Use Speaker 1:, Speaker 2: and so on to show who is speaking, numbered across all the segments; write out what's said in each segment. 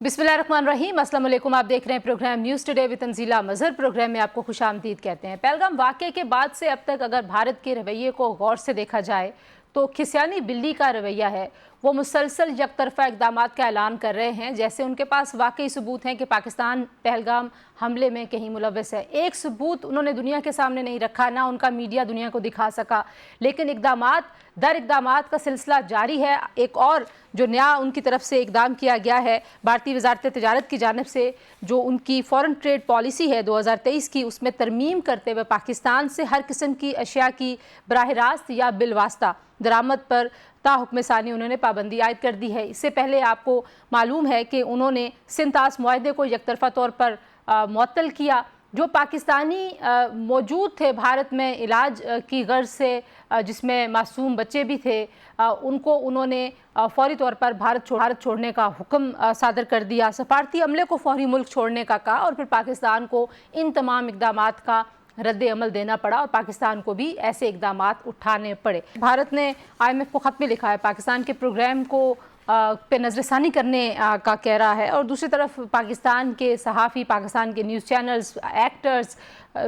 Speaker 1: बिस्मिल्लाहिर्रहमानिर्रहीम, अस्सलाम वालेकुम। आप देख रहे हैं programme news today with Tanzeela Mazhar. Programme में आपको खुशामदीद कहते हैं। पहलगाम वाक़े के बाद से अब तक अगर भारत के रवैये को गौर से देखा जाए तो खिसियानी बिल्ली का रवैया है। वो मुसलसल एक तरफ़ा इक़दामात का ऐलान कर रहे हैं जैसे उनके पास वाकई सबूत हैं कि पाकिस्तान पहलगाम हमले में कहीं मुलव्वस है। एक सबूत उन्होंने दुनिया के सामने नहीं रखा, ना उनका मीडिया दुनिया को दिखा सका, लेकिन इक़दामात दर इक़दामात का सिलसिला जारी है। एक और जो नया उनकी तरफ से इक़दाम किया गया है भारतीय वज़ारत तिजारत की जानिब से, जो उनकी फ़ॉरेन ट्रेड पॉलिसी है 2023 की, उसमें तरमीम करते हुए पाकिस्तान से हर किस्म की अशिया की बराह रास्त या बिलवास्ता दरामद पर ताहुक्म सानी उन्होंने पाबंदी आयद कर दी है। इससे पहले आपको मालूम है कि उन्होंने सिंतास मुआहदे को एकतरफ़ा तौर पर मुअत्तल किया। जो पाकिस्तानी मौजूद थे भारत में इलाज की गर्ज से, जिसमें मासूम बच्चे भी थे, उनको उन्होंने फ़ौरी तौर पर भारत छोड़ने का हुक्म सादर कर दिया। सफारती अमले को फ़ौरी मुल्क छोड़ने का कहा और फिर पाकिस्तान को इन तमाम इक़दामात का रद्द अमल देना पड़ा और पाकिस्तान को भी ऐसे इक़दामात उठाने पड़े। भारत ने IMF को ख़त में लिखा है, पाकिस्तान के प्रोग्राम को पे नज़रसानी करने का कह रहा है, और दूसरी तरफ पाकिस्तान के सहाफ़ी, पाकिस्तान के न्यूज़ चैनल्स, एक्टर्स,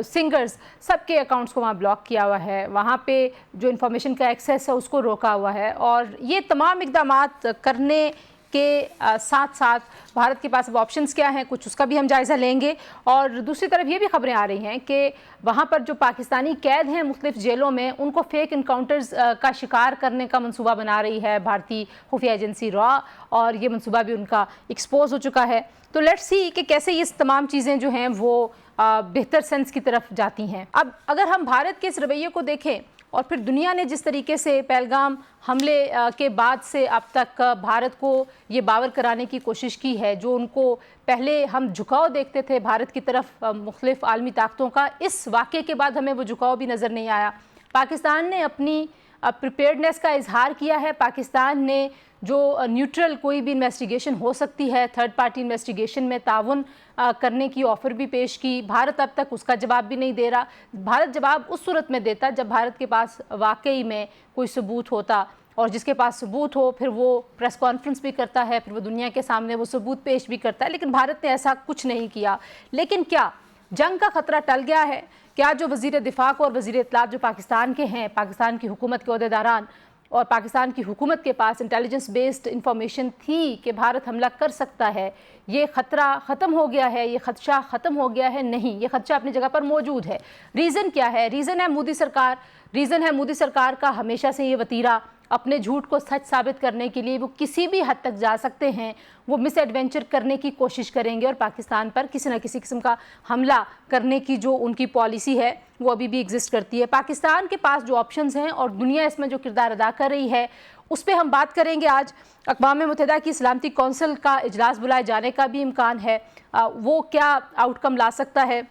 Speaker 1: सिंगर्स, सबके अकाउंट्स को वहाँ ब्लॉक किया हुआ है। वहाँ पे जो इन्फॉर्मेशन का एक्सेस है उसको रोका हुआ है। और ये तमाम इक़दामात करने के साथ साथ भारत के पास अब ऑप्शंस क्या हैं, कुछ उसका भी हम जायज़ा लेंगे। और दूसरी तरफ ये भी खबरें आ रही हैं कि वहाँ पर जो पाकिस्तानी कैद हैं मुख्तलिफ जेलों में, उनको फेक इनकाउंटर्स का शिकार करने का मंसूबा बना रही है भारतीय खुफिया एजेंसी रॉ, और ये मंसूबा भी उनका एक्सपोज हो चुका है। तो लेट्स सी कि कैसे ये तमाम चीज़ें जो हैं वो बेहतर सेंस की तरफ जाती हैं। अब अगर हम भारत के इस रवैये को देखें और फिर दुनिया ने जिस तरीके से पहलगाम हमले के बाद से अब तक भारत को ये बावर कराने की कोशिश की है, जो उनको पहले हम झुकाव देखते थे भारत की तरफ मुख्तलिफ आलमी ताकतों का, इस वाक़े के बाद हमें वो झुकाव भी नज़र नहीं आया। पाकिस्तान ने अपनी प्रिपेयर्डनेस का इजहार किया है। पाकिस्तान ने जो न्यूट्रल कोई भी इन्वेस्टिगेशन हो सकती है, थर्ड पार्टी इन्वेस्टिगेशन में ताउन करने की ऑफ़र भी पेश की। भारत अब तक उसका जवाब भी नहीं दे रहा। भारत जवाब उस सूरत में देता जब भारत के पास वाकई में कोई सबूत होता, और जिसके पास सबूत हो फिर वो प्रेस कॉन्फ्रेंस भी करता है, फिर वो दुनिया के सामने वो सबूत पेश भी करता है। लेकिन भारत ने ऐसा कुछ नहीं किया। लेकिन क्या जंग का ख़तरा टल गया है? क्या जो वज़ीर दिफ़ा को और वज़ीर इत्तलात जो पाकिस्तान के हैं, पाकिस्तान की हुकूमत के ओहदेदारान और पाकिस्तान की हुकूमत के पास इंटेलिजेंस बेस्ड इंफॉर्मेशन थी कि भारत हमला कर सकता है, ये ख़तरा ख़त्म हो गया है, ये खदशा ख़त्म हो गया है? नहीं, ये खदशा अपनी जगह पर मौजूद है। रीज़न क्या है? रीज़न है मोदी सरकार। रीज़न है मोदी सरकार का हमेशा से ये वतीरा, अपने झूठ को सच साबित करने के लिए वो किसी भी हद तक जा सकते हैं, वो मिस एडवेंचर करने की कोशिश करेंगे और पाकिस्तान पर किसी न किसी किस्म का हमला करने की जो उनकी पॉलिसी है वो अभी भी एग्जिस्ट करती है। पाकिस्तान के पास जो ऑप्शंस हैं और दुनिया इसमें जो किरदार अदा कर रही है उस पर हम बात करेंगे। आज अक़वाम मुत्तहिदा की सलामती कौंसिल का इजलास बुलाए जाने का भी इम्कान है, वो क्या आउटकम ला सकता है,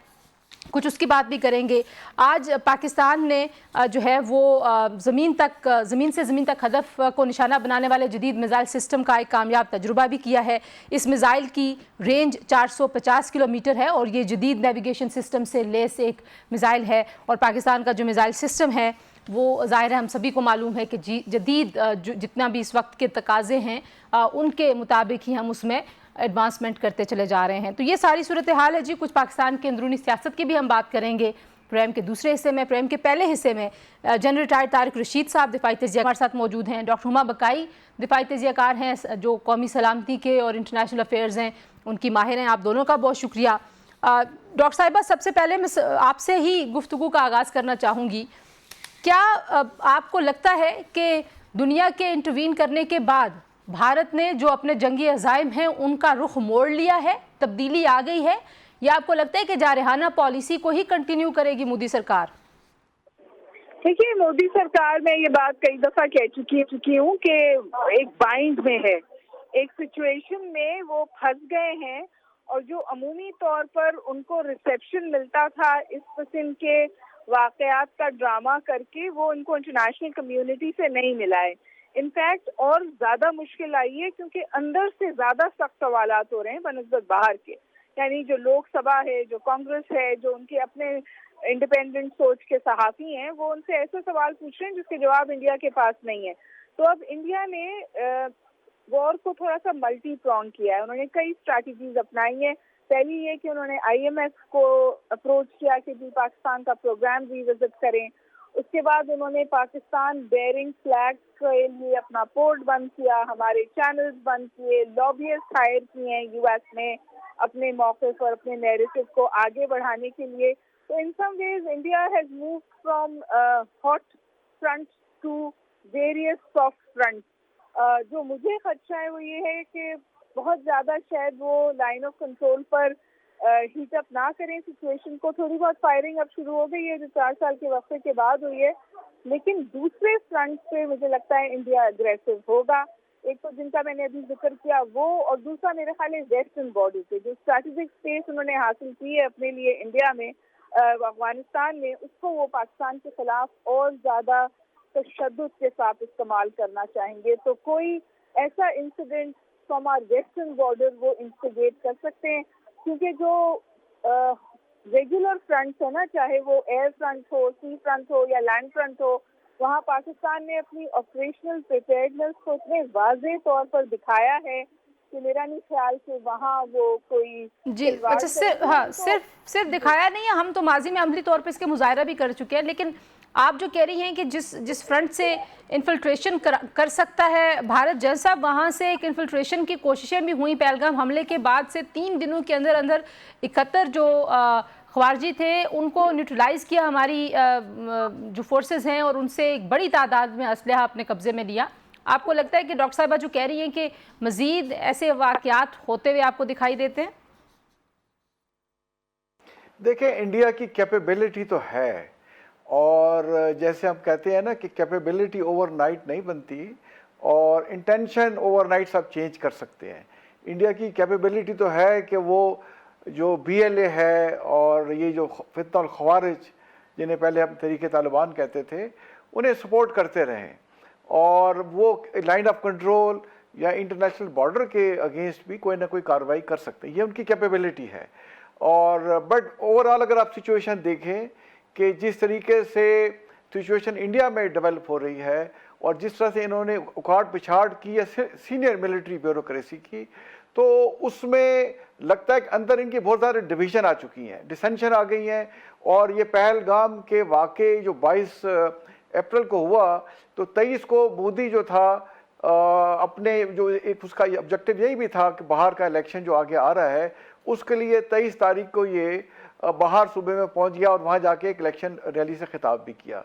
Speaker 1: कुछ उसकी बात भी करेंगे। आज पाकिस्तान ने जो है वो ज़मीन से ज़मीन तक हदफ को निशाना बनाने वाले जदीद मिज़ाइल सिस्टम का एक कामयाब तजुर्बा भी किया है। इस मिज़ाइल की रेंज 450 किलोमीटर है और ये जदीद नेविगेशन सिस्टम से लेस एक मिज़ाइल है। और पाकिस्तान का जो मिज़ाइल सिस्टम है वो ज़ाहिर है हम सभी को मालूम है कि जदीद जितना भी इस वक्त के तकाज़े हैं उनके मुताबिक ही हम उसमें एडवांसमेंट करते चले जा रहे हैं। तो ये सारी सूरत हाल है जी। कुछ पाकिस्तान के अंदरूनी सियासत की भी हम बात करेंगे प्रोग्राम के दूसरे हिस्से में। प्रोग्राम के पहले हिस्से में जनरल रिटायर्ड तारिक रशीद साहब दिफाई तजिया हमारे साथ मौजूद हैं। डॉक्टर हुमा बकाई दिफाई तजियाकार हैं जो कौमी सलामती के और इंटरनेशनल अफेयर्स हैं, उनकी माहिर हैं। आप दोनों का बहुत शुक्रिया। डॉक्टर साहिबा, सबसे पहले मैं आपसे ही गुफ्तगू का आगाज़ करना चाहूँगी। क्या आपको लगता है कि दुनिया के इंटरवीन करने के बाद भारत ने जो अपने जंगी अज़ाइम हैं उनका रुख मोड़ लिया है, तब्दीली आ गई है, या आपको लगता है कि जारहाना पॉलिसी को ही कंटिन्यू करेगी मोदी सरकार?
Speaker 2: देखिए, मोदी सरकार में ये बात कई दफ़ा कह चुकी हूँ कि एक बाइंड में है, एक सिचुएशन में वो फंस गए हैं, और जो अमूमी तौर पर उनको रिसेप्शन मिलता था इस किस्म के वाक़यात का ड्रामा करके, वो उनको इंटरनेशनल कम्युनिटी से नहीं मिला है। इनफैक्ट और ज़्यादा मुश्किल आई है क्योंकि अंदर से ज़्यादा सख्त सवालात हो रहे हैं बनस्बत बाहर के। यानी जो लोकसभा है, जो कांग्रेस है, जो उनके अपने इंडिपेंडेंट सोच के सहाफ़ी हैं, वो उनसे ऐसे सवाल पूछ रहे हैं जिसके जवाब इंडिया के पास नहीं है। तो अब इंडिया ने वॉर को थोड़ा सा मल्टी प्रॉन्ग किया है। उन्होंने कई स्ट्रैटेजीज अपनाई हैं। पहली ये कि उन्होंने आईएमएफ को अप्रोच किया कि भी पाकिस्तान का प्रोग्राम रिविजिट करें। उसके बाद उन्होंने पाकिस्तान बेयरिंग फ्लैग के लिए अपना पोर्ट बंद किया, हमारे चैनल्स बंद किए, लॉबियस्ट हायर किए हैं यूएस में अपने मौके पर अपने नैरेटिव को आगे बढ़ाने के लिए। तो in some ways India has moved from hot front to various soft front. जो मुझे खदशा है वो ये है कि बहुत ज़्यादा शायद वो लाइन ऑफ कंट्रोल पर हीट अप ना करें सिचुएशन को। थोड़ी बहुत फायरिंग अब शुरू हो गई है जो 4 साल के वक्फे के बाद हुई है, लेकिन दूसरे फ्रंट पे मुझे लगता है इंडिया अग्रेसिव होगा। एक तो जिनका मैंने अभी जिक्र किया वो, और दूसरा मेरे ख्याल है वेस्टर्न बॉर्डर पे जो स्ट्रैटेजिक स्पेस उन्होंने हासिल की है अपने लिए इंडिया में, अफगानिस्तान में, उसको वो पाकिस्तान के खिलाफ और ज़्यादा तशद्दुद के साथ इस्तेमाल करना चाहेंगे। तो कोई ऐसा incident from our western border वो इंस्टिगेट कर सकते हैं, क्योंकि जो रेगुलर फ्रंट्स है ना, चाहे वो एयर फ्रंट हो, सी फ्रंट हो या लैंड फ्रंट हो, वहाँ पाकिस्तान ने अपनी ऑपरेशनल प्रिपेयर्डनेस को इतने वाज़ेह तौर पर दिखाया है कि मेरा नहीं ख्याल कि वहाँ वो कोई
Speaker 1: जी अच्छा सिर्फ दिखाया नहीं है, हम तो माजी में अमली तौर पे इसके मुजाहरा भी कर चुके हैं, लेकिन आप जो कह रही हैं कि जिस फ्रंट से इन्फिल्ट्रेशन कर सकता है भारत, जैसा वहाँ से एक इन्फिल्ट्रेशन की कोशिशें भी हुई पहलगाम हमले के बाद से 3 दिनों के अंदर अंदर 71 जो ख्वारजी थे उनको न्यूट्रलाइज़ किया हमारी जो फोर्सेस हैं, और उनसे एक बड़ी तादाद में असलहा अपने कब्ज़े में लिया। आपको लगता है कि डॉक्टर साहिबा जो कह रही हैं कि मज़ीद ऐसे वाक़यात होते हुए आपको दिखाई देते हैं?
Speaker 3: देखिए, इंडिया की कैपेबिलिटी तो है, और जैसे हम कहते हैं ना कि कैपेबिलिटी ओवरनाइट नहीं बनती और इंटेंशन ओवरनाइट सब चेंज कर सकते हैं। इंडिया की कैपेबिलिटी तो है कि वो जो बीएलए है और ये जो फितना और ख़वारिज जिन्हें पहले हम तहरीक तालिबान कहते थे, उन्हें सपोर्ट करते रहें और वो लाइन ऑफ कंट्रोल या इंटरनेशनल बॉर्डर के अगेंस्ट भी कोई ना कोई कार्रवाई कर सकते हैं। ये उनकी कैपेबिलिटी है। और बट ओवरऑल अगर आप सिचुएशन देखें कि जिस तरीके से सिचुएशन इंडिया में डेवलप हो रही है और जिस तरह से इन्होंने उखाड़ पिछाड़ की है सीनियर मिलिट्री ब्यूरोक्रेसी की, तो उसमें लगता है कि अंदर इनकी बहुत सारे डिवीज़न आ चुकी हैं, डिसेंशन आ गई हैं। और ये पहलगाम के वाक़े जो 22 अप्रैल को हुआ, तो 23 को मोदी जो था अपने जो एक उसका ऑब्जेक्टिव यही भी था कि बाहर का इलेक्शन जो आगे आ रहा है उसके लिए 23 तारीख को ये बाहर सूबे में पहुंच गया और वहां जाके एक इलेक्शन रैली से खिताब भी किया।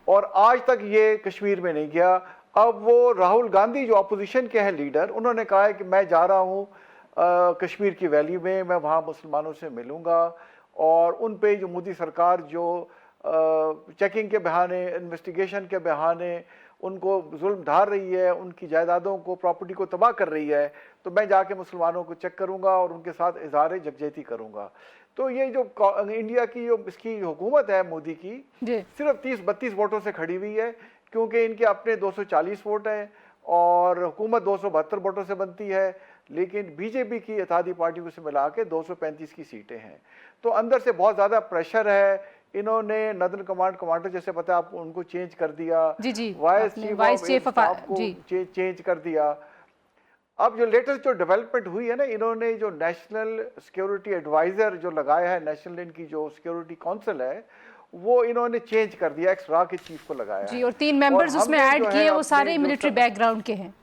Speaker 3: और आज तक ये कश्मीर में नहीं गया। अब वो राहुल गांधी जो अपोजिशन के हैं लीडर, उन्होंने कहा है कि मैं जा रहा हूँ कश्मीर की वैली में, मैं वहाँ मुसलमानों से मिलूँगा और उन पे जो मोदी सरकार जो चेकिंग के बहाने, इन्वेस्टिगेशन के बहाने उनको जुल्म ढा रही है, उनकी जायदादों को, प्रॉपर्टी को तबाह कर रही है, तो मैं जाके मुसलमानों को चेक करूँगा और उनके साथ इज़हार यकजहती करूँगा। तो ये जो इंडिया की जो इसकी हुकूमत है मोदी की, सिर्फ 30-32 वोटों से खड़ी हुई है, क्योंकि इनके अपने 240 वोट हैं और हुकूमत 272 वोटों से बनती है, लेकिन बीजेपी की इत्तेहादी पार्टी से मिला के 235 की सीटें हैं। तो अंदर से बहुत ज़्यादा प्रेशर है। इन्होंने नदन कमांड कमांडर जैसे पता है आपको, उनको चेंज कर दिया, वाइस चीफ को चेंज कर दिया। अब जो लेटेस्ट जो डेवलपमेंट हुई है ना, इन्होंने जो नेशनल सिक्योरिटी एडवाइजर जो लगाया है, नेशनल इनकी जो सिक्योरिटी काउंसिल है, वो इन्होंने चेंज कर दिया, एक्स-रा के चीफ को लगाया
Speaker 1: जी, और 3 मेंबर्स उसमें ऐड किए, वो सारे मिलिट्री बैकग्राउंड के हैं।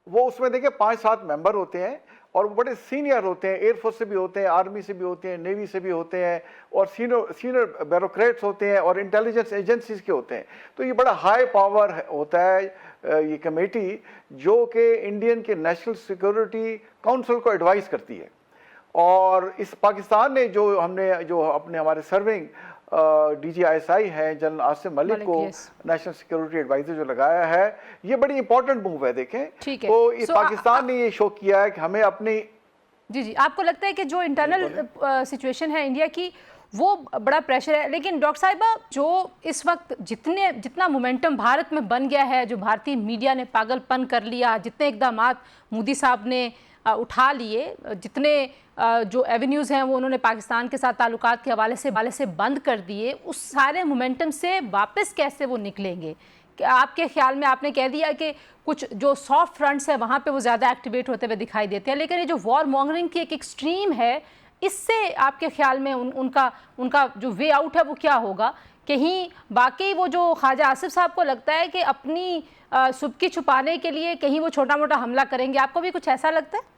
Speaker 3: वो उसमें देखिए 5-7 मेंबर होते हैं और वो बड़े सीनियर होते हैं, एयरफोर्स से भी होते हैं, आर्मी से भी होते हैं, नेवी से भी होते हैं और सीनियर ब्यूरोक्रेट्स होते हैं और इंटेलिजेंस एजेंसीज के होते हैं। तो ये बड़ा हाई पावर होता है ये कमेटी, जो कि इंडियन के नेशनल सिक्योरिटी काउंसिल को एडवाइस करती है। और इस पाकिस्तान ने जो अपने हमारे सर्विंग DGISI है जनरल आसिम मलिक को नेशनल सिक्योरिटी एडवाइजर जो लगाया है, ये बड़ी इंपॉर्टेंट मूव है। देखें तो इस पाकिस्तान ने ये शो किया है कि हमें अपनी
Speaker 1: जी आपको लगता है कि जो इंटरनल सिचुएशन है इंडिया की वो बड़ा प्रेशर है, लेकिन डॉक्टर साहिबा जो इस वक्त जितना मोमेंटम भारत में बन गया है, जो भारतीय मीडिया ने पागलपन कर लिया, जितने इकदामात मोदी साहब ने उठा लिए, जितने जो एवेन्यूज़ हैं वो उन्होंने पाकिस्तान के साथ ताल्लुकात के हवाले से बंद कर दिए, उस सारे मोमेंटम से वापस कैसे वो निकलेंगे? آپ کے خیال میں آپ نے کہہ دیا کہ کچھ جو سافٹ فرنٹس ہیں وہاں پہ وہ زیادہ ایکٹیویٹ ہوتے ہوئے دکھائی دیتے ہیں، لیکن یہ جو وار مانگرنگ کی ایک ایکسٹریم ہے، اس سے آپ کے خیال میں ان کا جو وے آؤٹ ہے وہ کیا ہوگا؟ کہیں باقی وہ جو خواجہ آصف صاحب کو لگتا ہے کہ اپنی سبکی چھپانے کے لیے کہیں وہ چھوٹا موٹا حملہ کریں گے، آپ کو بھی کچھ ایسا لگتا ہے؟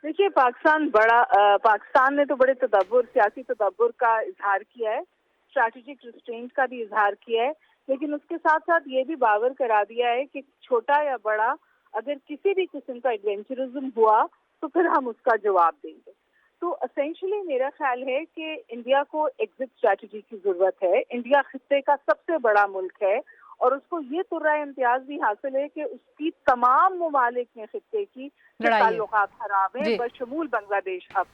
Speaker 2: دیکھیے پاکستان نے تو بڑے سیاسی تدبر کا اظہار کیا ہے، اسٹریٹجک ریسٹرینٹ کا بھی اظہار کیا ہے، لیکن اس کے ساتھ ساتھ یہ بھی باور کرا دیا ہے کہ چھوٹا یا بڑا اگر کسی بھی قسم کا ایڈونچرزم ہوا تو پھر ہم اس کا جواب دیں گے۔ تو اسینشلی میرا خیال ہے کہ انڈیا کو ایگزٹ اسٹریٹجی کی ضرورت ہے۔ انڈیا خطے کا سب سے بڑا ملک ہے اور اس کو یہ ترہ امتیاز بھی حاصل ہے کہ اس کی تمام ممالک میں خطے کی تعلقات خراب ہیں، بشمول بنگلہ دیش اب۔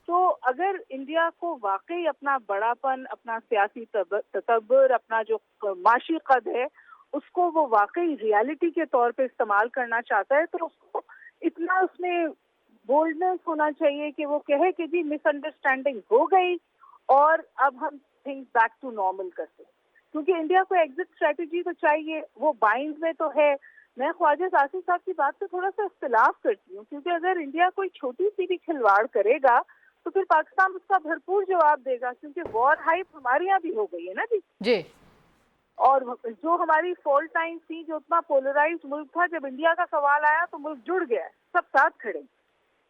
Speaker 2: تو اگر انڈیا کو واقعی اپنا بڑا پن، اپنا سیاسی تدبر، اپنا جو معاشی قد ہے، اس کو وہ واقعی ریالٹی کے طور پہ استعمال کرنا چاہتا ہے تو اس کو اتنا اس میں بولڈنس ہونا چاہیے کہ وہ کہے کہ جی مس انڈرسٹینڈنگ ہو گئی اور اب ہم تھنگس بیک ٹو نارمل کرتے ہیں، کیونکہ انڈیا کو ایگزٹ اسٹریٹجی تو چاہیے، وہ بائنڈ میں تو ہے۔ میں خواجہ آصف صاحب کی بات سے تھوڑا سا اختلاف کرتی ہوں، کیونکہ اگر انڈیا کوئی چھوٹی سی بھی کھلواڑ کرے گا تو پھر پاکستان اس کا بھرپور جواب دے گا، کیونکہ وار ہائپ ہمارے یہاں بھی ہو گئی ہے نا جی۔ اور جو ہماری فالٹ لائن تھی، جو اتنا پولرائزڈ ملک تھا، جب انڈیا کا سوال آیا تو ملک جڑ گیا، سب ساتھ کھڑے۔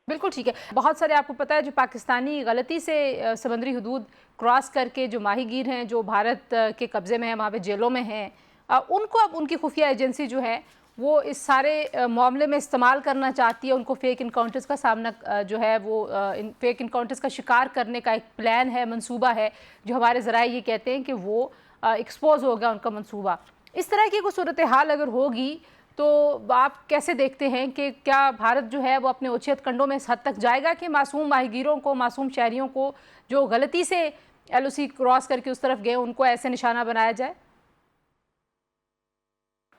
Speaker 1: بالکل ٹھیک ہے۔ بہت سارے آپ کو پتہ ہے جو پاکستانی غلطی سے سمندری حدود کراس کر کے جو ماہی گیر ہیں جو بھارت کے قبضے میں ہیں، وہاں پہ جیلوں میں ہیں، ان کو اب ان کی خفیہ ایجنسی جو ہے وہ اس سارے معاملے میں استعمال کرنا چاہتی ہے، ان کو فیک انکاؤنٹرز کا سامنا جو ہے وہ فیک انکاؤنٹرز کا شکار کرنے کا ایک پلان ہے، منصوبہ ہے، جو ہمارے ذرائع یہ کہتے ہیں کہ وہ ایکسپوز ہو گیا ان کا منصوبہ۔ اس طرح کی کوئی صورتحال اگر ہوگی تو آپ کیسے دیکھتے ہیں کہ کیا بھارت جو ہے وہ اپنے اوچھت کنڈوں میں اس حد تک جائے گا کہ معصوم ماہی گیروں کو، معصوم شہریوں کو جو غلطی سے ایل او سی کراس کر کے اس طرف گئے ان کو ایسے نشانہ بنایا جائے؟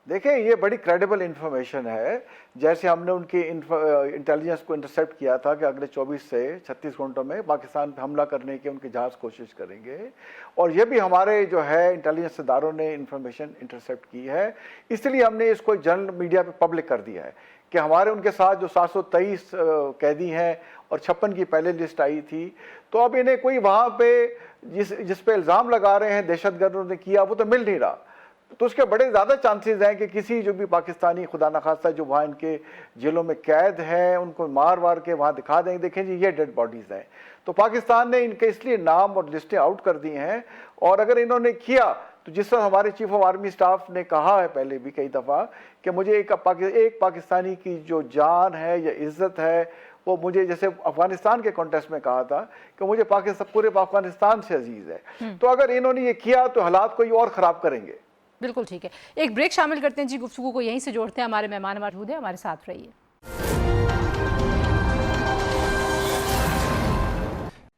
Speaker 3: دیکھیں یہ بڑی کریڈیبل انفارمیشن ہے، جیسے ہم نے ان کی انٹیلیجنس کو انٹرسیپٹ کیا تھا کہ اگلے 24 سے 36 گھنٹوں میں پاکستان پہ حملہ کرنے کی ان کے جہاز کوشش کریں گے، اور یہ بھی ہمارے جو ہے انٹیلیجنس اداروں نے انفارمیشن انٹرسیپٹ کی ہے، اس لیے ہم نے اس کو جنرل میڈیا پہ پبلک کر دیا ہے کہ ہمارے ان کے ساتھ جو 723 قیدی ہیں اور 56 کی پہلے لسٹ آئی تھی، تو اب انہیں کوئی وہاں پہ جس پہ الزام لگا رہے ہیں دہشت گردوں نے کیا وہ تو مل نہیں رہا، تو اس کے بڑے زیادہ چانسز ہیں کہ کسی جو بھی پاکستانی خدا نخواستہ جو وہاں ان کے جیلوں میں قید ہیں ان کو مار کے وہاں دکھا دیں گے، دیکھیں جی یہ ڈیڈ باڈیز ہیں۔ تو پاکستان نے ان کے اس لیے نام اور لسٹیں آؤٹ کر دی ہیں، اور اگر انہوں نے کیا تو جس طرح ہمارے چیف آف آرمی سٹاف نے کہا ہے پہلے بھی کئی دفعہ کہ مجھے ایک پاکستانی کی جو جان ہے یا عزت ہے وہ مجھے، جیسے افغانستان کے کانٹیکسٹ میں کہا تھا کہ مجھے پورے افغانستان سے عزیز ہے، تو اگر انہوں نے یہ کیا تو حالات کوئی اور خراب کریں گے۔
Speaker 1: بالکل ٹھیک ہے، ایک بریک شامل کرتے ہیں جی، گفتگو کو یہیں سے جوڑتے ہیں، ہمارے مہمان موجود ہیں، ہمارے ساتھ رہیے۔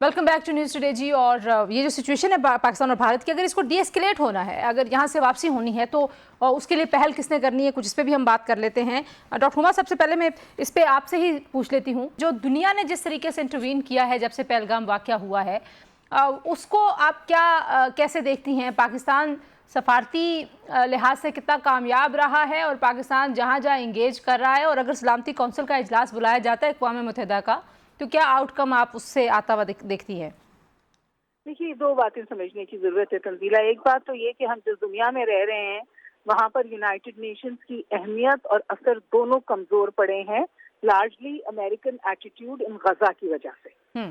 Speaker 1: Welcome back to news today جی۔ اور یہ جو سچویشن ہے پاکستان اور بھارت کی، اگر اس کو ڈی ایسکیلیٹ ہونا ہے، اگر یہاں سے واپسی ہونی ہے تو اس کے لیے پہل کس نے کرنی ہے، کچھ اس پہ بھی ہم بات کر لیتے ہیں۔ ڈاکٹر ہما، سب سے پہلے میں اس پہ آپ سے ہی پوچھ لیتی ہوں، جو دنیا نے جس طریقے سے انٹروین کیا ہے جب سے پہلگام واقعہ ہوا ہے، اس کو آپ کیسے دیکھتی ہیں؟ پاکستان سفارتی لحاظ سے کتنا کامیاب رہا ہے، اور پاکستان جہاں انگیج کر رہا ہے، اور اگر سلامتی کونسل کا اجلاس بلایا جاتا ہے اقوام متحدہ کا تو کیا آؤٹ کم آپ اس سے آتا ہوا دیکھتی ہیں؟
Speaker 2: دیکھیے دو باتیں سمجھنے کی ضرورت ہے تنزیلہ۔ ایک بات تو یہ کہ ہم جس دنیا میں رہ رہے ہیں وہاں پر یونائٹڈ نیشنز کی اہمیت اور اثر دونوں کمزور پڑے ہیں، لارجلی امریکن ایٹیٹیوڈ ان غزہ کی وجہ سے۔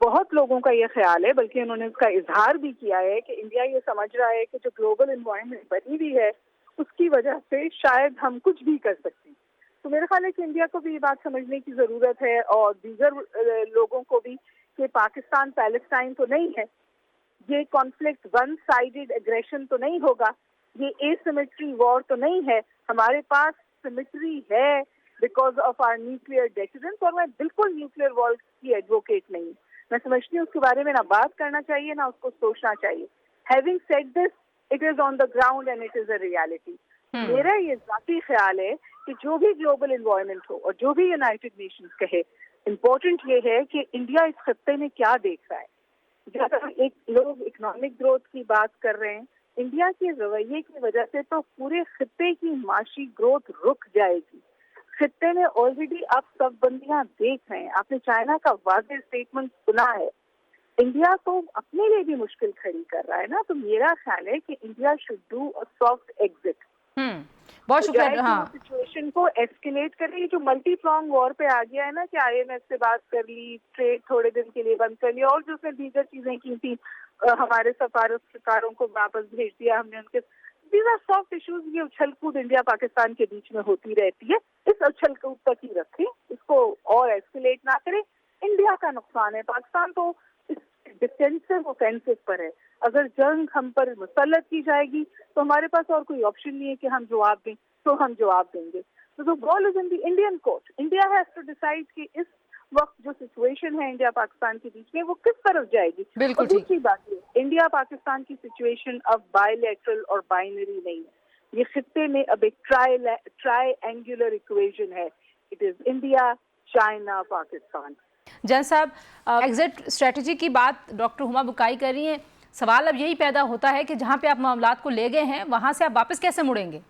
Speaker 2: بہت لوگوں کا یہ خیال ہے، بلکہ انہوں نے اس کا اظہار بھی کیا ہے کہ انڈیا یہ سمجھ رہا ہے کہ جو گلوبل انوائرمنٹ بنی ہوئی ہے اس کی وجہ سے شاید ہم کچھ بھی کر سکتے ہیں۔ تو میرا خیال ہے کہ انڈیا کو بھی یہ بات سمجھنے کی ضرورت ہے، اور دیگر لوگوں کو بھی، کہ پاکستان پیلسٹائن تو نہیں ہے، یہ کانفلکٹ ون سائیڈڈ اگریشن تو نہیں ہوگا، یہ اے سیمیٹری وار تو نہیں ہے، ہمارے پاس سیمیٹری ہے because of our nuclear deterrence, اور میں بالکل نیوکلیئر وار کی ایڈوکیٹ نہیں، میں سمجھتی ہوں اس کے بارے میں نہ بات کرنا چاہیے نہ اس کو سوچنا چاہیے۔ Having said this, it is on the ground and it is a reality. میرا یہ ذاتی خیال ہے کہ جو بھی گلوبل انوائرمنٹ ہو اور جو بھی یونائٹڈ نیشنز کہے، امپورٹنٹ یہ ہے کہ انڈیا اس خطے میں کیا دیکھ رہا ہے۔ جب ایک لوگ اکنامک گروتھ کی بات کر رہے ہیں، इंडिया के रवैये की वजह से तो पूरे खित्ते की माशी ग्रोथ रुक जाएगी। खित्ते में ऑलरेडी आप सब बंदियां देख रहे हैं, आपने चाइना का वाज़ेह स्टेटमेंट सुना है। इंडिया तो अपने लिए भी मुश्किल खड़ी कर रहा है ना, तो मेरा ख्याल है कि India should do a soft exit.
Speaker 1: बहुत शुक्रिया। हाँ,
Speaker 2: सिचुएशन को एस्केलेट करे। जो मल्टी प्रोंग वॉर पे आ गया है ना कि आईएमएफ से बात कर ली, ट्रेड थोड़े दिन के लिए बंद कर लिया और जो उसने दीगर चीजें की थी, हमारे सफारतकारों को वापस भेज दिया हमने उनके। These are soft issues. ये उछल कूद इंडिया पाकिस्तान के बीच में होती रहती है, इस उछल कूद तक ही रखें, इसको और एस्केलेट ना करें। इंडिया का नुकसान है, पाकिस्तान तो डिफेंसिव ऑफेंसिव पर है। अगर जंग हम पर मुसल्लत की जाएगी तो हमारे पास और कोई ऑप्शन नहीं है कि हम जवाब दें, तो हम जवाब देंगे। तो ball is in the Indian court. India has to decide कि इस वक्त जो सिचुएशन है इंडिया पाकिस्तान के बीच में वो किस तरफ जाएगी।
Speaker 1: बिल्कुल
Speaker 2: और दूसरी बात ये, इंडिया पाकिस्तान की सिचुएशन अब बायलैटरल और बाइनरी नहीं है, ये खित्ते में अब एक ट्रायंगुलर इक्वेशन है। It is India, China, Pakistan.
Speaker 1: Jain साहब, एग्जिट स्ट्रेटजी की बात डॉक्टर हुमा बुकाई कर रही हैं। सवाल अब यही पैदा होता है कि जहां पे आप मामलात को ले गए हैं वहां से आप वापस कैसे मुड़ेंगे?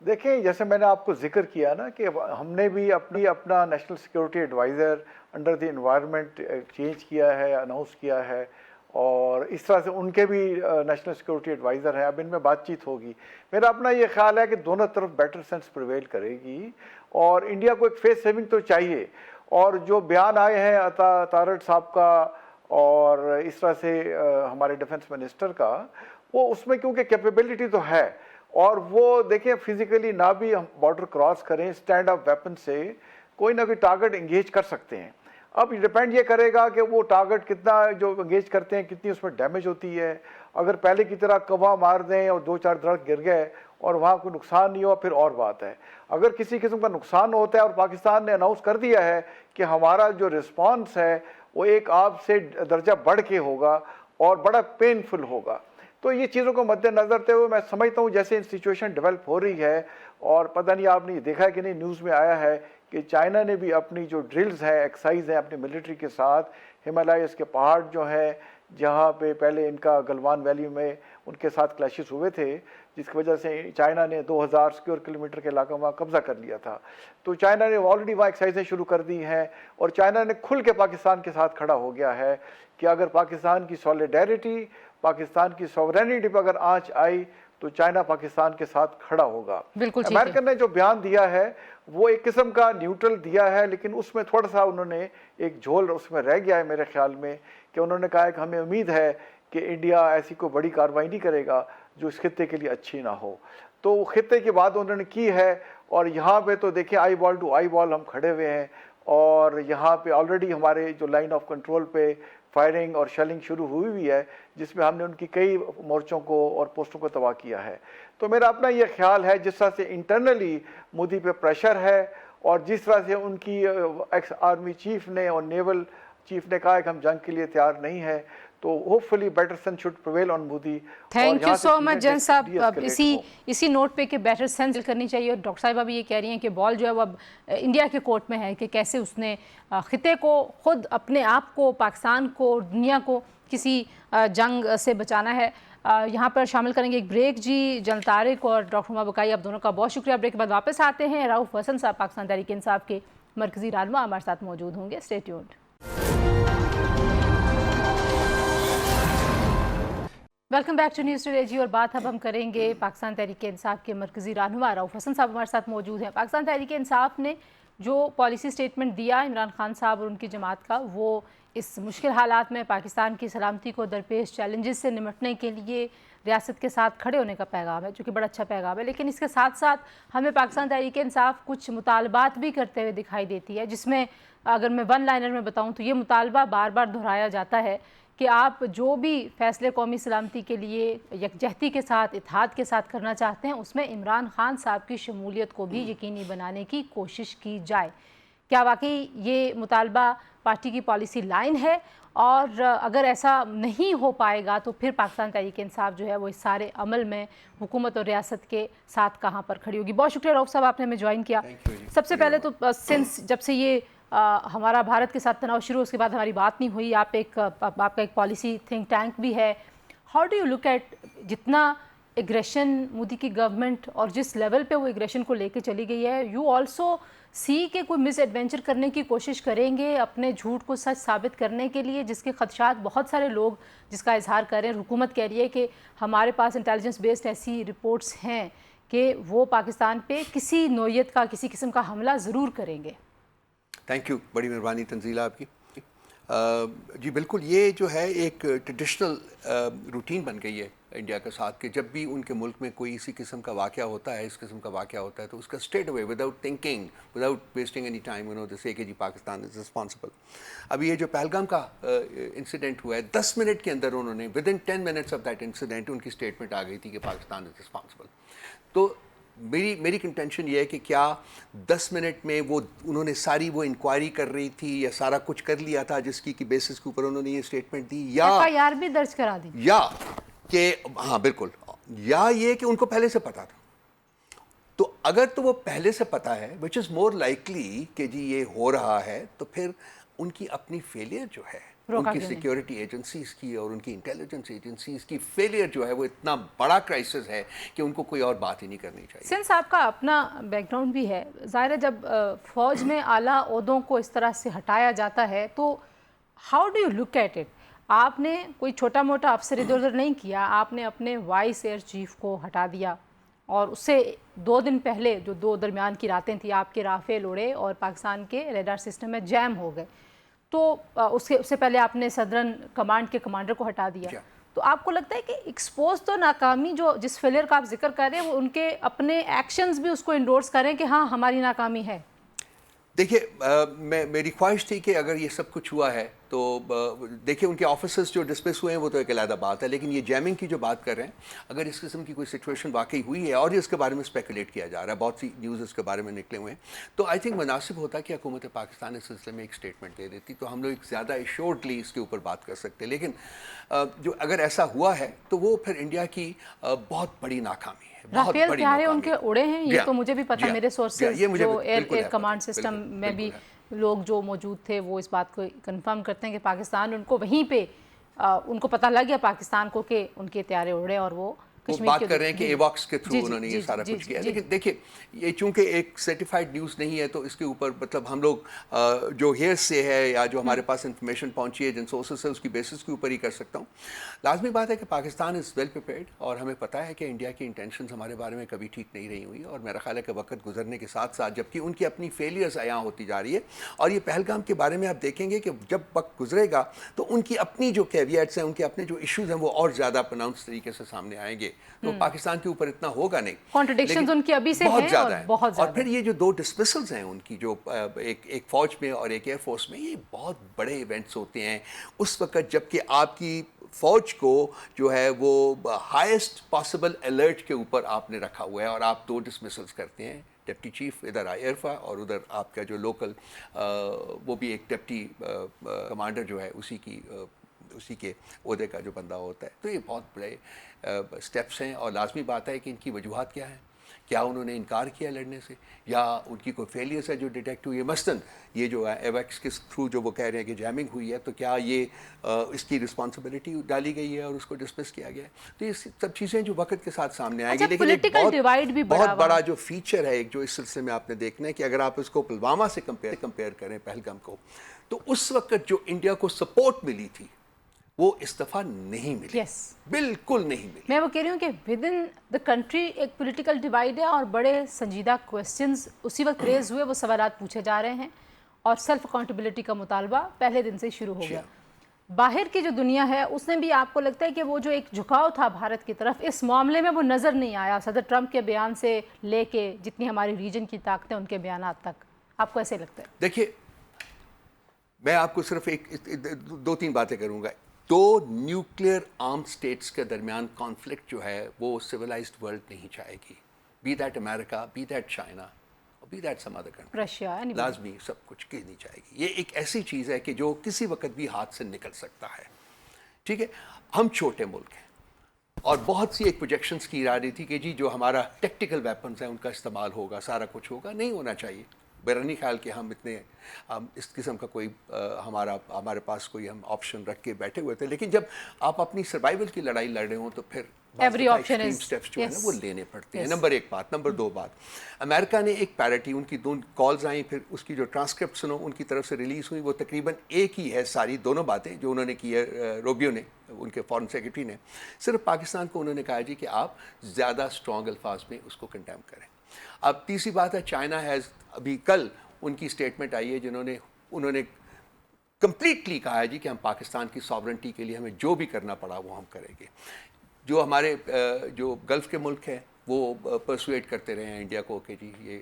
Speaker 3: देखें, जैसे मैंने आपको जिक्र किया ना कि हमने भी अपना national security adviser under the environment change किया है, अनाउंस किया है, और इस तरह से उनके भी नेशनल सिक्योरिटी एडवाइज़र हैं। अब इनमें बातचीत होगी। मेरा अपना ये ख्याल है कि दोनों तरफ बेटर सेंस प्रिवेल करेगी और इंडिया को एक फेस सेविंग तो चाहिए। और जो बयान आए हैं अता तारड़ साहब का और इस तरह से हमारे डिफेंस मिनिस्टर का, वो उसमें क्योंकि कैपेबिलिटी तो है, और वो देखिए फिजिकली ना भी हम बॉर्डर क्रॉस करें, स्टैंड ऑफ वेपन से कोई ना कोई टारगेट इंगेज कर सकते हैं। अब डिपेंड ये करेगा कि वो टारगेट कितना जो इंगेज करते हैं कितनी उसमें डैमेज होती है। अगर पहले की तरह कवा मार दें और 2-4 दरख्त गिर गए और वहाँ कोई नुकसान नहीं हुआ, फिर और बात है। अगर किसी किस्म का नुकसान होता है और पाकिस्तान ने अनाउंस कर दिया है कि हमारा जो रिस्पॉन्स है वो एक आप से दर्जा बढ़ के होगा और बड़ा पेनफुल होगा, तो ये चीज़ों को मद्देनजर रखते हुए मैं समझता हूँ जैसे सिचुएशन डेवलप हो रही है, और पता नहीं आपने देखा है कि नहीं, न्यूज़ में आया है कि चाइना ने भी अपनी जो ड्रिल्स हैं, एक्सरसाइज हैं अपनी मिलिट्री के साथ, हिमालयस के पहाड़ जो हैं जहाँ पे पहले इनका गलवान वैली में उनके साथ क्लैशेस हुए थे, जिसकी वजह से चाइना ने 2000 स्क्वायर किलोमीटर के इलाका वहाँ कब्जा कर लिया था। तो चाइना ने ऑलरेडी वहाँ एक्सरसाइजें शुरू कर दी हैं, और चाइना ने खुल के पाकिस्तान के साथ खड़ा हो गया है कि अगर पाकिस्तान की सॉलिडेरिटी, पाकिस्तान की सॉवरेनिटी पर अगर आंच आई तो चाइना पाकिस्तान के साथ खड़ा होगा। अमेरिकन ने जो बयान दिया है वो एक किस्म का न्यूट्रल दिया है, लेकिन उसमें थोड़ा सा उन्होंने एक झोल उसमें रह गया है मेरे ख्याल में, कि उन्होंने कहा है कि हमें उम्मीद है कि इंडिया ऐसी कोई बड़ी कार्रवाई नहीं करेगा जो इस खित्ते के लिए अच्छी ना हो। तो खित्ते की बात उन्होंने की है, और यहाँ पे तो देखिए eyeball to eyeball हम खड़े हुए हैं, और यहाँ पे ऑलरेडी हमारे जो लाइन ऑफ कंट्रोल पे फायरिंग और शेलिंग शुरू हुई हुई है, जिसमें हमने उनकी कई मोर्चों को और पोस्टों को तबाह किया है। तो मेरा अपना ये ख्याल है जिस तरह से इंटरनली मोदी पे प्रेशर है, और जिस तरह से उनकी एक्स आर्मी चीफ ने और नेवल चीफ ने कहा है कि हम जंग के लिए तैयार नहीं है, तो hopefully better sense should prevail on Modi.
Speaker 1: Thank you so much Jain साहब। इसी नोट पे कि बेटर सेंस करनी चाहिए, और डॉक्टर साहिबा भी ये कह रही हैं कि बॉल जो है वो अब इंडिया के कोर्ट में है कि कैसे उसने खिते को, खुद अपने आप को, पाकिस्तान को, दुनिया को किसी जंग से बचाना है। यहाँ पर शामिल करेंगे एक ब्रेक। जी, जन तारिक और डॉक्टर हुमा बुकाई, आप दोनों का बहुत शुक्रिया। ब्रेक के बाद वापस आते हैं। राउफ हसन साहब पाकिस्तान तहरीक इंसाफ के मरकजी रहनुमा हमारे साथ मौजूद होंगे। Stay tuned. Welcome back to news today जी, और बात अब हम करेंगे पाकिस्तान तहरीक इंसाफ के मरकजी रहनुमा राउफ हसन साहब हमारे साथ मौजूद हैं। पाकिस्तान तहरीक इंसाफ ने जो पॉलिसी स्टेटमेंट दिया इमरान खान साहब और उनकी जमात का, वो इस मुश्किल हालात में पाकिस्तान की सलामती को दरपेश चैलेंजेस से निपटने के लिए रियासत के साथ खड़े होने का पैगाम है, जो कि बड़ा अच्छा पैगाम है। लेकिन इसके साथ साथ हमें पाकिस्तान तहरीक इंसाफ कुछ मुतालबात भी करते हुए दिखाई देती है, जिसमें अगर मैं वन लाइनर में बताऊँ तो ये मुतालबा बार बार दोहराया जाता है कि आप जो भी फैसले कौमी सलामती के लिए यकजहती के साथ, इत्तेहाद के साथ करना चाहते हैं, उसमें इमरान खान साहब की शमूलियत को भी यकीनी बनाने की कोशिश की जाए। क्या वाकई ये मुतालबा पार्टी की पॉलिसी लाइन है, और अगर ऐसा नहीं हो पाएगा तो फिर पाकिस्तान तहरीक इंसाफ जो है वो इस सारे अमल में हुकूमत और रियासत के साथ कहाँ पर खड़ी होगी? बहुत शुक्रिया रऊफ साहब, आपने हमें ज्वाइन किया। सबसे पहले तो सिंस जब से ये हमारा भारत के साथ तनाव शुरू, उसके बाद हमारी बात नहीं हुई। आपका एक पॉलिसी थिंक टैंक भी है, how do you look at जितना एग्रेशन मोदी की गवर्नमेंट और जिस लेवल पे वो एग्रेशन को लेके चली गई है, यू ऑल्सो सी के कोई मिस एडवेंचर करने की कोशिश करेंगे अपने झूठ को सच साबित करने के लिए, जिसके खदशात बहुत सारे लोग जिसका इजहार कर रहे हैं। हुकूमत कह रही है कि हमारे पास इंटेलिजेंस बेस्ड ऐसी रिपोर्ट्स हैं कि वो पाकिस्तान पे किसी नौयत का किसी किस्म का हमला ज़रूर करेंगे।
Speaker 4: थैंक यू, बड़ी मेहरबानी तंजीला आपकी। जी बिल्कुल, ये जो है एक ट्रेडिशनल रूटीन बन गई है इंडिया के साथ कि जब भी उनके मुल्क में कोई इसी किस्म का वाक़या होता है, इस किस्म का वाक़या होता है, तो उसका straight away without thinking, without wasting any time, जैसे कि जी पाकिस्तान इज़ रिस्पॉन्सिबल। अभी ये जो पहलगाम का इंसिडेंट हुआ है, 10 मिनट के अंदर उन्होंने, with in 10 minutes of that incident उनकी स्टेटमेंट आ गई थी कि पाकिस्तान इज़ रिस्पॉन्सिबल। तो मेरी कंटेंशन ये है कि क्या 10 मिनट में वो उन्होंने सारी वो इंक्वायरी कर रही थी या सारा कुछ कर लिया था जिसकी की बेसिस के ऊपर उन्होंने ये स्टेटमेंट दी, या
Speaker 1: एफआईआर भी दर्ज करा दी,
Speaker 4: या कि हाँ बिल्कुल, या ये कि उनको पहले से पता था। तो अगर तो वो पहले से पता है, विच इज़ मोर लाइकली कि जी ये हो रहा है, तो फिर उनकी अपनी फेलियर जो है, उनकी सिक्योरिटी एजेंसीज की और उनकी इंटेलिजेंस एजेंसीज की फेलियर जो है वो इतना बड़ा क्राइसिस है कि उनको कोई और बात ही नहीं करनी चाहिए।
Speaker 1: सिंस आपका अपना बैकग्राउंड भी है, ज़ाहिर है जब फ़ौज में आला ओहदों को इस तरह से हटाया जाता है तो how do you look at it? आपने कोई छोटा मोटा अफसर इधर उधर नहीं किया, आपने अपने वाइस एयर चीफ को हटा दिया और उससे 2 दिन पहले जो 2 दरमियान की रातें थी, आपके राफेल उड़े और पाकिस्तान के रेडार सिस्टम में जैम हो गए। तो उससे पहले आपने सदरन कमांड के कमांडर को हटा दिया। तो आपको लगता है कि एक्सपोज तो नाकामी जो जिस फेलियर का आप जिक्र कर रहे हैं, वो उनके अपने एक्शंस भी उसको इंडोर्स करें कि हाँ हमारी नाकामी है?
Speaker 4: देखिए, मेरी ख्वाहिश थी कि अगर ये सब कुछ हुआ है तो देखिए उनके ऑफिसर्स जो डिसमिस हुए हैं वो तो एक अलग बात है, लेकिन ये जैमिंग की जो बात कर रहे हैं, अगर इस किस्म की कोई सिचुएशन वाकई हुई है और इसके बारे में स्पेकुलेट किया जा रहा है, बहुत सी न्यूज़ इसके बारे में निकले हुए हैं, तो आई थिंक मुनासिब होता कि हुकूमत पाकिस्तान इस सिलसिले में एक स्टेटमेंट दे देती, तो हम लोग एक ज़्यादा एश्योर्डली इसके ऊपर बात कर सकते। लेकिन जो अगर ऐसा हुआ है तो वो फिर इंडिया की बहुत बड़ी नाकामी है।
Speaker 1: राफेल त्यारे उनके उड़े हैं, ये तो मुझे भी पता, मेरे सोर्सेज जो एयर कमांड सिस्टम में भी लोग जो मौजूद थे वो इस बात को कंफर्म करते हैं कि पाकिस्तान उनको वहीं पे उनको पता लग गया पाकिस्तान को कि उनके त्यारे उड़े और वो
Speaker 4: बात कर रहे हैं कि एवॉक्स के थ्रू उन्होंने ये सारा कुछ किया। लेकिन देखिए, ये चूंकि एक सर्टिफाइड न्यूज़ नहीं है तो इसके ऊपर मतलब हम लोग जो हेयर से है या जो हमारे पास इंफॉर्मेशन पहुंची है जिन सोर्सेस से, उसकी बेसिस के ऊपर ही कर सकता हूँ। लाजमी बात है कि पाकिस्तान इज़ वेल प्रिपेयर्ड और हमें पता है कि इंडिया की इंटेंशंस हमारे बारे में कभी ठीक नहीं रही हुई, और मेरा ख्याल है कि वक्त गुजरने के साथ साथ जबकि उनकी अपनी फेलियर्स यहाँ होती जा रही है, और ये पहलगाम के बारे में आप देखेंगे कि जब वक्त गुजरेगा तो उनकी अपनी जो कैवियट्स हैं, उनके अपने जो इश्यूज़ हैं वो और ज़्यादा प्रोनाउंस तरीके से सामने आएंगे। तो पाकिस्तान के ऊपर इतना होगा नहीं,
Speaker 1: कॉन्ट्रडिक्शंस उनकी अभी से
Speaker 4: बहुत
Speaker 1: हैं
Speaker 4: ज़्यादा
Speaker 1: और
Speaker 4: है।
Speaker 1: बहुत ज़्यादा।
Speaker 4: और फिर ये जो 2 डिसमिसल्स हैं उनकी, जो एक फौज में और एक एयर फोर्स में, ये बहुत बड़े इवेंट्स होते हैं उस वक्त जबकि आपकी फौज को जो है वो हाईएस्ट पॉसिबल अलर्ट के ऊपर आपने रखा हुआ है और आप 2 डिसमिसल्स करते हैं। डिप्टी चीफ इधर आयरफा और उधर आपका जो लोकल वो भी एक डिप्टी कमांडर जो है उसी के ओहदे का जो बंदा होता है। तो ये बहुत बड़े स्टेप्स हैं और लाजमी बात है कि इनकी वजूहात क्या है। क्या उन्होंने इनकार किया लड़ने से, या उनकी कोई फेलियर्स है जो डिटेक्ट हुई है? मसलन ये जो है एवैक्स के थ्रू जो वो कह रहे हैं कि जैमिंग हुई है, तो क्या ये इसकी रिस्पॉन्सिबिलिटी डाली गई है और उसको डिसमिस किया गया है? तो ये सब चीज़ें जो वक्त के साथ सामने आएंगी।
Speaker 1: अच्छा,
Speaker 4: लेकिन
Speaker 1: पॉलिटिकल डिवाइड भी
Speaker 4: बहुत बड़ा जो फीचर है एक जो इस सिलसिले में आपने देखना है कि अगर आप इसको पुलवामा से कंपेयर करें पहलगाम को, तो उस वक्त जो इंडिया को सपोर्ट मिली थी वो इस दफा नहीं मिली। बिल्कुल नहीं मिली।
Speaker 1: मैं वो कह रही हूँ कि विद इन द कंट्री एक पॉलिटिकल डिवाइड है और बड़े संजीदा क्वेश्चंस उसी वक्त रेज हुए, वो सवालात पूछे जा रहे हैं और सेल्फ अकाउंटेबिलिटी का मुतालबा पहले दिन से शुरू हो गया। बाहर की जो दुनिया है उसने भी, आपको लगता है कि वो जो एक झुकाव था भारत की तरफ, इस मामले में वो नज़र नहीं आया सदर ट्रंप के बयान से लेके जितनी हमारी रीजन की ताकतें उनके बयान तक? आपको ऐसे लगता है?
Speaker 4: देखिए, मैं आपको सिर्फ 2-3 बातें करूँगा। 2 न्यूक्लियर आर्म स्टेट्स के दरमियान कॉन्फ्लिक्ट जो है वो सिविलाइज्ड वर्ल्ड नहीं चाहेगी, be that America, be that China, be that some other country,
Speaker 1: Russia,
Speaker 4: लाजमी सब कुछ की नहीं चाहेगी। ये एक ऐसी चीज़ है कि जो किसी वक्त भी हाथ से निकल सकता है। ठीक है, हम छोटे मुल्क हैं और बहुत सी एक प्रोजेक्शंस की जा रही थी कि जी जो हमारा टेक्टिकल वेपन्स हैं उनका इस्तेमाल होगा, सारा कुछ होगा। नहीं होना चाहिए, मेरा नहीं ख्याल कि हम इतने इस किस्म का कोई हमारे पास कोई हम ऑप्शन रख के बैठे हुए थे, लेकिन जब आप अपनी सर्वाइवल की लड़ाई लड़ रहे हो तो फिर
Speaker 1: Every option is-
Speaker 4: स्टेप्स जो है ना
Speaker 1: yes.
Speaker 4: वो लेने पड़ते हैं।
Speaker 1: Yes.
Speaker 4: नंबर एक बात। नंबर दो बात, अमेरिका ने एक पैरिटी, उनकी दो कॉल्स आई, फिर उसकी जो ट्रांसक्रिप्ट सुनो उनकी तरफ से रिलीज़ हुई, वो तकरीबन एक ही है सारी दोनों बातें जो उन्होंने की है। रूबियो ने, उनके फॉरेन सेक्रेटरी ने, सिर्फ पाकिस्तान को उन्होंने कहा जी कि आप ज़्यादा स्ट्रॉन्ग अल्फाज में उसको कंडेम करें। अब तीसरी बात है, चाइना हैज़, अभी कल उनकी स्टेटमेंट आई है जिन्होंने उन्होंने कंप्लीटली कहा है जी कि हम पाकिस्तान की सॉवरेंटी के लिए हमें जो भी करना पड़ा वो हम करेंगे। जो हमारे जो गल्फ़ के मुल्क हैं वो परसुएट करते रहे हैं इंडिया को कि जी ये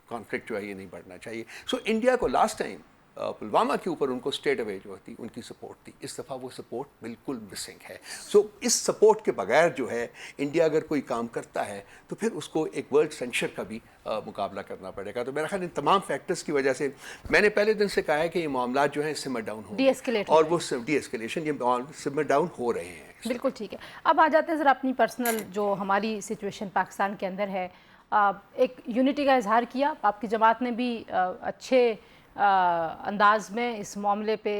Speaker 4: कॉन्फ्लिक्ट जो है ये नहीं बढ़ना चाहिए। सो इंडिया को लास्ट टाइम पुलवामा के ऊपर उनको स्टेट अवे जो थी उनकी सपोर्ट थी, इस दफ़ा वो सपोर्ट बिल्कुल मिसिंग है। सो इस सपोर्ट के बगैर जो है इंडिया अगर कोई काम करता है तो फिर उसको एक वर्ल्ड सेंचर का भी मुकाबला करना पड़ेगा। तो मेरा ख्याल इन तमाम फैक्टर्स की वजह से मैंने पहले दिन से कहा है कि ये मामला जो है सिमर डाउन हो
Speaker 1: De-escalate
Speaker 4: और वो डी एस्केलेशन ये सिमर डाउन हो रहे हैं।
Speaker 1: बिल्कुल ठीक है। अब आ जाते हैं ज़रा अपनी पर्सनल जो हमारी सिचुएशन पाकिस्तान के अंदर है। एक यूनिटी का इजहार किया, आपकी जमात ने भी अच्छे अंदाज में इस मामले पे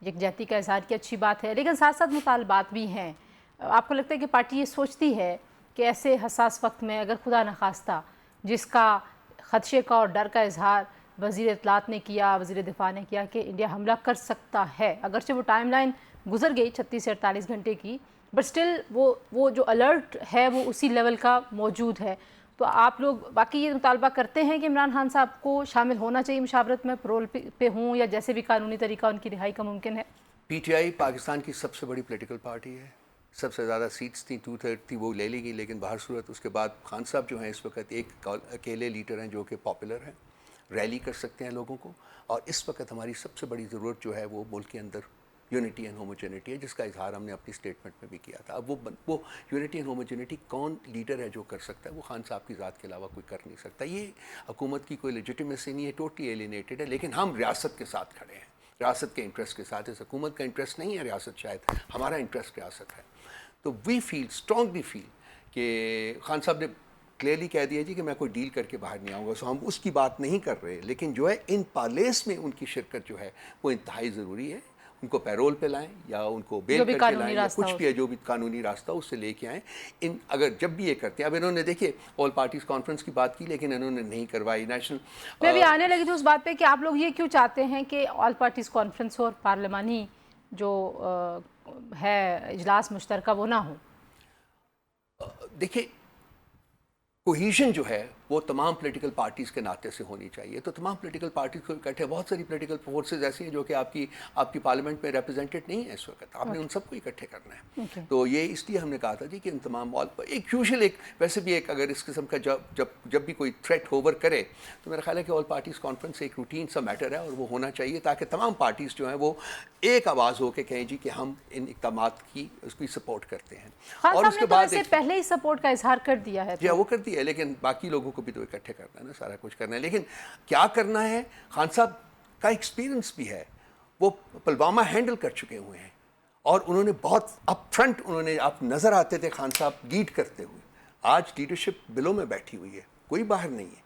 Speaker 1: यकजहती का इजहार किया, अच्छी बात है, लेकिन साथ साथ मुतालबात भी हैं। आपको लगता है कि पार्टी ये सोचती है कि ऐसे हसास वक्त में अगर खुदा न खास्ता जिसका खदशे का और डर का इजहार वज़ीर इत्तलात ने किया, वज़ीर दिफा ने किया कि इंडिया हमला कर सकता है, अगरचे वो टाइमलाइन गुजर गई 36 से 48 घंटे की, बट स्टिल वो जो अलर्ट है वो उसी लेवल का मौजूद है। तो आप लोग बाकी ये मुतालबा करते हैं कि इमरान खान साहब को शामिल होना चाहिए मुशावरत में, पैरोल पे हों या जैसे भी कानूनी तरीका उनकी रिहाई का मुमकिन है?
Speaker 4: पीटीआई पाकिस्तान की सबसे बड़ी पॉलिटिकल पार्टी है, सबसे ज़्यादा सीट्स थी, 2/3 थी, वो ले ली गई। लेकिन बाहर सूरत उसके बाद खान साहब जो हैं इस वक्त एक अकेले लीडर हैं जो कि पॉपुलर हैं, रैली कर सकते हैं लोगों को, और इस वक्त हमारी सबसे बड़ी ज़रूरत जो है वो मुल्क के अंदर यूनिटी एंड होमोजेनिटी है, जिसका इजहार हमने अपनी स्टेटमेंट में भी किया था। अब वो यूनिटी एंड होमोजेनिटी कौन लीडर है जो कर सकता है? वो खान साहब की ज़ात के अलावा कोई कर नहीं सकता। ये हुकूमत की कोई लेजिटिमेसी नहीं है, टोटली एलिनेटेड है। लेकिन हम रियासत के साथ खड़े हैं, रियासत के इंटरेस्ट के साथ। इस हुकूमत का इंटरेस्ट नहीं है रियासत, शायद हमारा इंटरेस्ट रियासत है। तो वी फील, स्ट्रॉन्गली फील कि खान साहब ने क्लियरली कह दिया जी कि मैं कोई डील करके बाहर नहीं आऊँगा। सो हम उसकी बात नहीं कर रहे, लेकिन जो है इन पार्लेस में उनकी शिरकत जो है वो इंतहाई ज़रूरी है। उनको पैरोल पे लाएं या उनको बेल करके लाएं या कुछ भी है, जो भी कानूनी रास्ता उससे लेके आएँ। इन अगर जब भी ये करते हैं, अब इन्होंने देखिए ऑल पार्टीज़ कॉन्फ्रेंस की बात की लेकिन इन्होंने नहीं करवाई। नेशनल
Speaker 1: मैं भी आने लगी थी उस बात पे कि आप लोग ये क्यों चाहते हैं कि ऑल पार्टीज़ कॉन्फ्रेंस हो और पार्लिमानी जो है इजलास मुश्तरका वो ना हो?
Speaker 4: देखिए, कोहीजन जो है वो तमाम पॉलिटिकल पार्टीज़ के नाते से होनी चाहिए। तो तमाम पॉलिटिकल पार्टीज़ को इकट्ठे, बहुत सारी पॉलिटिकल फोर्सेस ऐसी हैं जो कि आपकी पार्लियामेंट में रिप्रेजेंटेड नहीं है इस वक्त, आपने उन सबको इकट्ठे करना है। तो ये इसलिए हमने कहा था जी कि इन तमाम एक यूजुअल एक वैसे भी एक अगर इस किस्म का जब भी कोई थ्रेट होवर करे तो मेरा ख्याल है कि ऑल पार्टीज़ कॉन्फ्रेंस एक रूटीन सा मैटर है और वो होना चाहिए ताकि तमाम पार्टीज़ जो हैं वो एक आवाज़ हो के कहें जी कि हम इन इक़दामात की उसकी सपोर्ट करते हैं।
Speaker 1: और उसके बाद पहले ही सपोर्ट का इजहार कर दिया है।
Speaker 4: जी वो कर दिया है, लेकिन बाकी लोगों को भी तो इकट्ठे करना है ना, सारा कुछ करना है। लेकिन क्या करना है, खान साहब का एक्सपीरियंस भी है, वो पुलवामा हैंडल कर चुके हुए हैं और उन्होंने बहुत अप फ्रंट उन्होंने, आप नज़र आते थे खान साहब लीड करते हुए। आज लीडरशिप बिलों में बैठी हुई है, कोई बाहर नहीं है।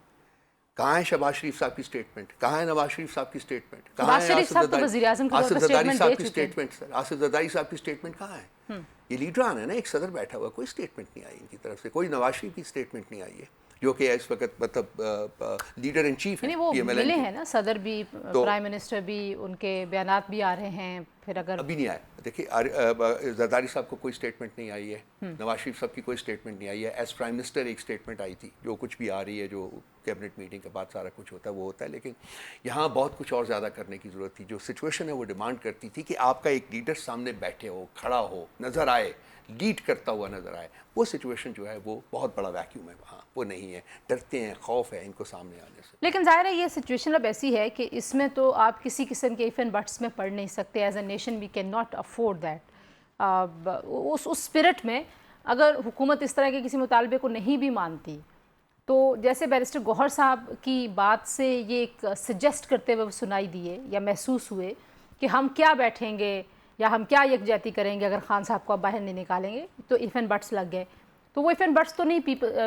Speaker 4: कहाँ है शहबाज शरीफ साहब की स्टेटमेंट, कहाँ है नवाज शरीफ साहब की स्टेटमेंट, कहाँ है आसिफ जरदारी साहब की स्टेटमेंट? सर आसिफ जरदारी साहब की स्टेटमेंट कहाँ है? ये लीडरान है ना, एक सदर बैठा हुआ, कोई स्टेटमेंट नहीं आई इनकी तरफ से, कोई नवाज शरीफ की स्टेटमेंट नहीं आई है जो कि इस वक्त मतलब लीडर इन चीफ है।
Speaker 1: वो मिले हैं ना, सदर भी, प्राइम मिनिस्टर भी, उनके बयानात भी आ रहे हैं। फिर अगर
Speaker 4: अभी नहीं आया, देखिए जरदारी साहब को कोई स्टेटमेंट नहीं आई है, नवाज शरीफ साहब की कोई स्टेटमेंट नहीं आई है। एज प्राइम मिनिस्टर एक स्टेटमेंट आई थी, जो कुछ भी आ रही है, जो कैबिनेट मीटिंग के बाद सारा कुछ होता है वो होता है। लेकिन यहाँ बहुत कुछ और ज़्यादा करने की ज़रूरत थी। जो सिचुएशन है वो डिमांड करती थी कि आपका एक लीडर सामने बैठे हो, खड़ा हो, नज़र आए, लीड करता हुआ नज़र आए। वो सिचुएशन जो है वो बहुत बड़ा वैक्यूम है वहाँ, वो नहीं है। डरते हैं, खौफ है इनको सामने आने से।
Speaker 1: लेकिन ज़ाहिर है ये सिचुएशन अब ऐसी है कि इसमें तो आप किसी किस्म के इफ एंड बट्स में पढ़ नहीं सकते। As a nation we can not afford that. उस स्पिरिट में अगर हुकूमत इस तरह के किसी मुतालबे को नहीं भी मानती तो जैसे बैरिस्टर गौहर साहब की बात से ये एक सजेस्ट करते हुए सुनाई दिए या महसूस हुए कि हम क्या बैठेंगे या हम क्या यकजहती करेंगे अगर खान साहब को आप बाहर नहीं निकालेंगे, तो इफ एंड बट्स लग गए। तो वो इफ एंड बट्स तो नहीं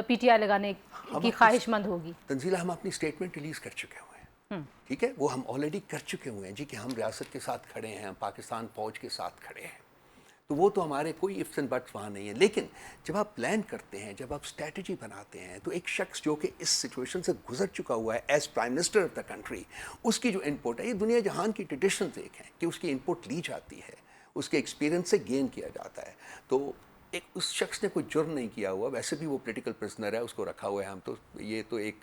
Speaker 1: पीटीआई लगाने की ख्वाहिशमंद होगी।
Speaker 4: तंजीला, हम अपनी स्टेटमेंट रिलीज़ कर चुके हुए हैं, ठीक है, वो हम ऑलरेडी कर चुके हुए हैं जी, कि हम रियासत के साथ खड़े हैं, हम पाकिस्तान फौज के साथ खड़े हैं। तो वो तो हमारे कोई इफ्स एंड बट्स वहाँ नहीं है। लेकिन जब आप प्लान करते हैं, जब आप स्ट्रैटेजी बनाते हैं, तो एक शख्स जो कि इस सिचुएशन से गुजर चुका हुआ है as prime minister of the country, उसकी जो इनपुट है, ये दुनिया जहान की ट्रेडिशंस एक हैं कि उसकी इनपुट ली जाती है, उसके एक्सपीरियंस से गेन किया जाता है। तो एक उस शख्स ने कोई जुर्म नहीं किया हुआ, वैसे भी वो पॉलिटिकल प्रिजनर है, उसको रखा हुआ है। हम तो ये तो एक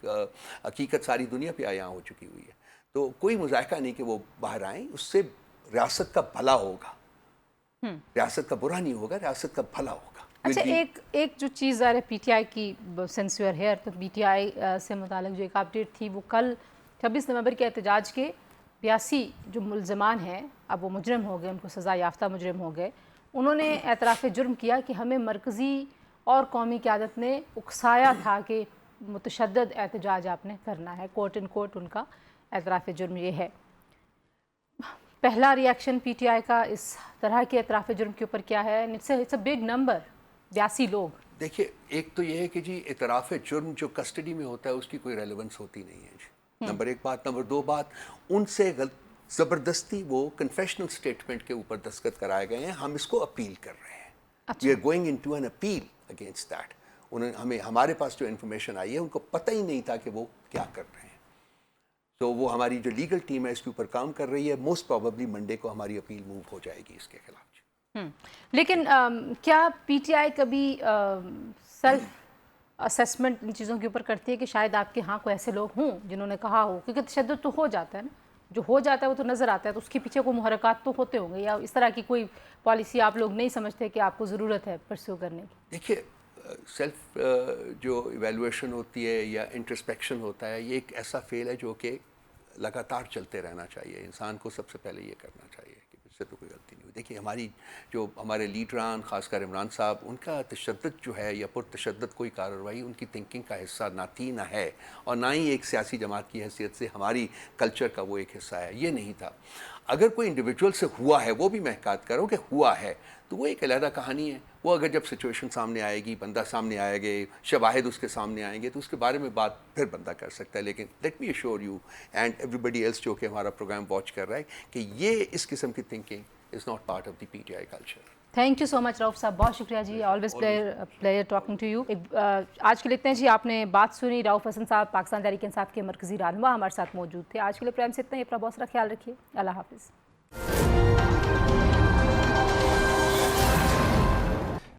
Speaker 4: हकीकत सारी दुनिया पे आया हो चुकी हुई है। तो कोई मुज़ाहिका नहीं कि वो बाहर आएँ, उससे रियासत का भला होगा, रियासत का बुरा नहीं होगा, रियासत का भला होगा।
Speaker 1: अच्छा, एक जो चीज़ ज़रा पीटीआई की, सिंस यू आर हियर, तो पीटीआई से मुतालिक जो एक अपडेट थी, वो कल 26 नवंबर के एहतजाज के 82 जो मुलजमान हैं, अब वो मुजरम हो गए, उनको सज़ा याफ्ता मुजरम हो गए, उन्होंने एतराफ़ जुर्म किया कि हमें मरकज़ी और कौमी क़यादत ने उकसाया था कि मुतशद्दद एहतजाज आपने करना है। कोट इन कोट उनका एतराफ़ जुर्म ये है। पहला रिएक्शन पीटीआई का इस तरह के एतराफ़ जुर्म के ऊपर क्या है? इट्स अ बिग नंबर, 82 लोग।
Speaker 4: देखिए, एक तो ये है कि जी एतराफ़ जुर्म जो कस्टडी में होता है उसकी कोई रेलेवेंस होती नहीं है जी, नंबर एक बात। नंबर दो बात, उनसे ज़बरदस्ती वो कन्फेशनल स्टेटमेंट के ऊपर दस्तखत कराए गए हैं, हम इसको अपील कर रहे हैं। We are going into an appeal against that. उन्होंने हमारे पास जो इन्फॉर्मेशन आई है, उनको पता ही नहीं था कि वो क्या कर रहे हैं। तो वो हमारी जो लीगल टीम है इसके ऊपर काम कर रही है। मोस्ट प्रोबेबली मंडे को हमारी अपील मूव हो जाएगी इसके खिलाफ।
Speaker 1: लेकिन क्या पीटीआई कभी सेल्फ असेसमेंट इन चीज़ों के ऊपर करती है कि शायद आपके यहाँ कोई ऐसे लोग हों जिन्होंने कहा हो? क्योंकि तशद्दुद तो हो जाता है ना, जो हो जाता है वो तो नज़र आता है, तो उसके पीछे कोई मुहरकात तो होते होंगे, या इस तरह की कोई पॉलिसी आप लोग नहीं समझते कि आपको ज़रूरत है परस्यू करने की?
Speaker 4: देखिए, सेल्फ जो इवेलुएशन होती है या इंट्रोस्पेक्शन होता है, ये एक ऐसा फेल है जो कि लगातार चलते रहना चाहिए। इंसान को सबसे पहले ये करना चाहिए कि इससे तो कोई गलती नहीं हुई। देखिए, हमारे लीडरान, ख़ासकर इमरान साहब, उनका तशद्दुद जो है या पुरतशद्दुद कोई कार्रवाई उनकी थिंकिंग का हिस्सा ना थी, ना है, और ना ही एक सियासी जमात की हैसियत से हमारी कल्चर का वो एक हिस्सा है, ये नहीं था। अगर कोई इंडिविजुअल से हुआ है, वो भी मैं कहत करूँ कि हुआ है, तो वो एक अलहदा कहानी है। वो अगर जब सिचुएशन सामने आएगी, बंदा सामने आएंगे, शवाहिद उसके सामने आएंगे, तो उसके बारे में बात फिर बंदा कर सकता है। लेकिन let me assure you and everybody else जो कि हमारा प्रोग्राम वॉच कर रहा है कि ये इस किस्म की thinking is not part of the PTI culture.
Speaker 1: Thank you so much Rauf साहब, बहुत शुक्रिया जी। Always pleasure talking to you. आज के लिए इतना जी, आपने बात सुनी। रऊफ हसन साहब पाकिस्तान तहरीक इंसाफ के मरकज़ी रहनुमा हमारे साथ मौजूद थे। आज के लिए प्रोग्राम से इतना ही। अपना बहुत सारा ख्याल रखिए। अल्लाह हाफिज़।